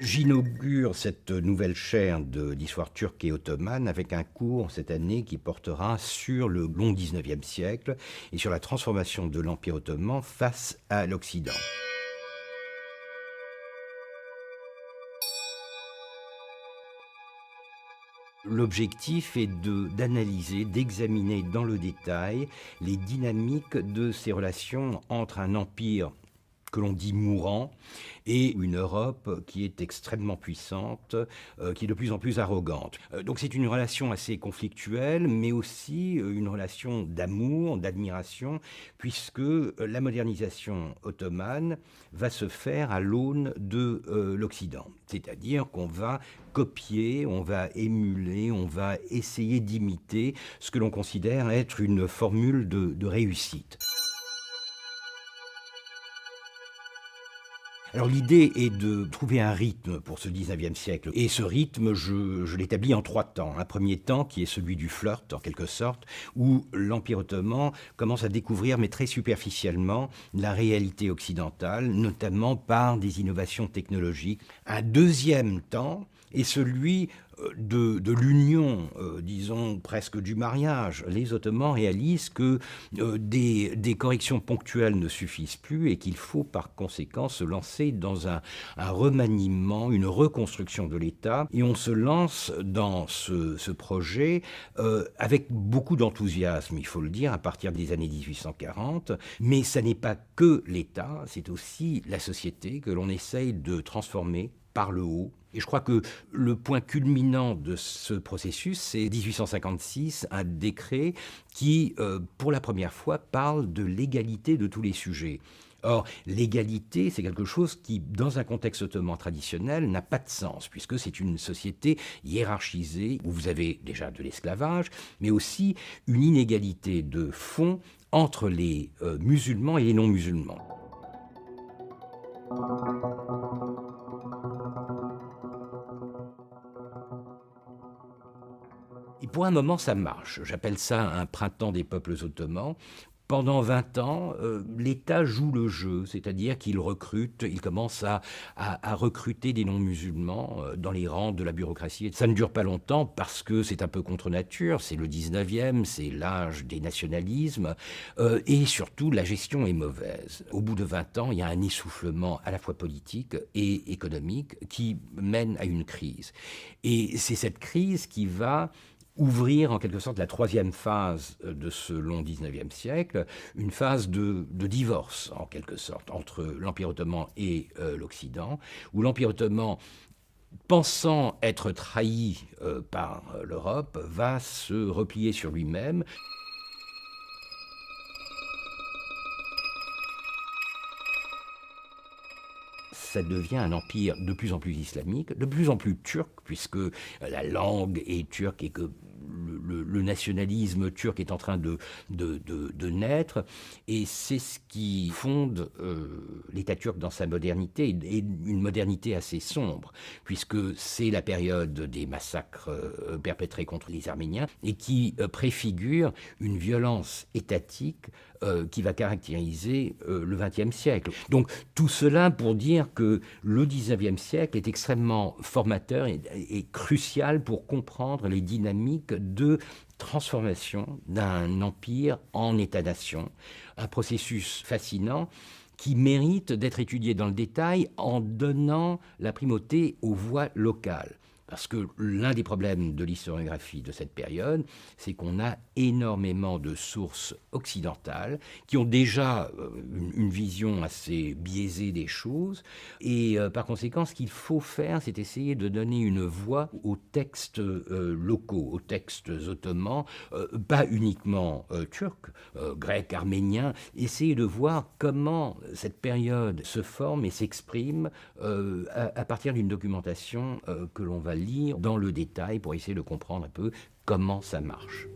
J'inaugure cette nouvelle chaire d'histoire turque et ottomane avec un cours cette année qui portera sur le long XIXe siècle et sur la transformation de l'Empire ottoman face à l'Occident. L'objectif est d'analyser, d'examiner dans le détail les dynamiques de ces relations entre un empire que l'on dit mourant, et une Europe qui est extrêmement puissante, qui est de plus en plus arrogante. Donc c'est une relation assez conflictuelle, mais aussi une relation d'amour, d'admiration, puisque la modernisation ottomane va se faire à l'aune de l'Occident. C'est-à-dire qu'on va copier, on va émuler, on va essayer d'imiter ce que l'on considère être une formule de réussite. Alors l'idée est de trouver un rythme pour ce 19e siècle. Et ce rythme, je l'établis en 3 temps. Un premier temps qui est celui du flirt, en quelque sorte, où l'Empire ottoman commence à découvrir, mais très superficiellement, la réalité occidentale, notamment par des innovations technologiques. Un deuxième temps est celui de l'union, disons presque du mariage. Les Ottomans réalisent que des corrections ponctuelles ne suffisent plus et qu'il faut par conséquent se lancer dans un remaniement, une reconstruction de l'État. Et on se lance dans ce projet avec beaucoup d'enthousiasme, il faut le dire, à partir des années 1840. Mais ça n'est pas que l'État, c'est aussi la société que l'on essaye de transformer par le haut. Et je crois que le point culminant de ce processus, c'est 1856, un décret qui, pour la première fois, parle de l'égalité de tous les sujets. Or, l'égalité, c'est quelque chose qui, dans un contexte ottoman traditionnel, n'a pas de sens, puisque c'est une société hiérarchisée, où vous avez déjà de l'esclavage, mais aussi une inégalité de fond entre les musulmans et les non-musulmans. Et pour un moment, ça marche. J'appelle ça un printemps des peuples ottomans. Pendant 20 ans, l'État joue le jeu, c'est-à-dire qu'il recrute, il commence à recruter des non-musulmans dans les rangs de la bureaucratie. Ça ne dure pas longtemps parce que c'est un peu contre nature, c'est le 19e, c'est l'âge des nationalismes, et surtout la gestion est mauvaise. Au bout de 20 ans, il y a un essoufflement à la fois politique et économique qui mène à une crise. Et c'est cette crise qui va ouvrir en quelque sorte la troisième phase de ce long 19e siècle, une phase de divorce en quelque sorte entre l'Empire ottoman et l'Occident, où l'Empire ottoman, pensant être trahi par l'Europe, va se replier sur lui-même. Ça devient un empire de plus en plus islamique, de plus en plus turc, puisque la langue est turque et que le nationalisme turc est en train de naître. Et c'est ce qui fonde l'État turc dans sa modernité, et une modernité assez sombre, puisque c'est la période des massacres perpétrés contre les Arméniens, et qui préfigure une violence étatique qui va caractériser le XXe siècle. Donc tout cela pour dire que le XIXe siècle est extrêmement formateur et crucial pour comprendre les dynamiques de transformation d'un empire en État-nation. Un processus fascinant qui mérite d'être étudié dans le détail en donnant la primauté aux voix locales. Parce que l'un des problèmes de l'historiographie de cette période, c'est qu'on a énormément de sources occidentales qui ont déjà une vision assez biaisée des choses. Et par conséquent, ce qu'il faut faire, c'est essayer de donner une voix aux textes locaux, aux textes ottomans, pas uniquement turcs, grecs, arméniens. Essayer de voir comment cette période se forme et s'exprime à partir d'une documentation que l'on va lire dans le détail pour essayer de comprendre un peu comment ça marche.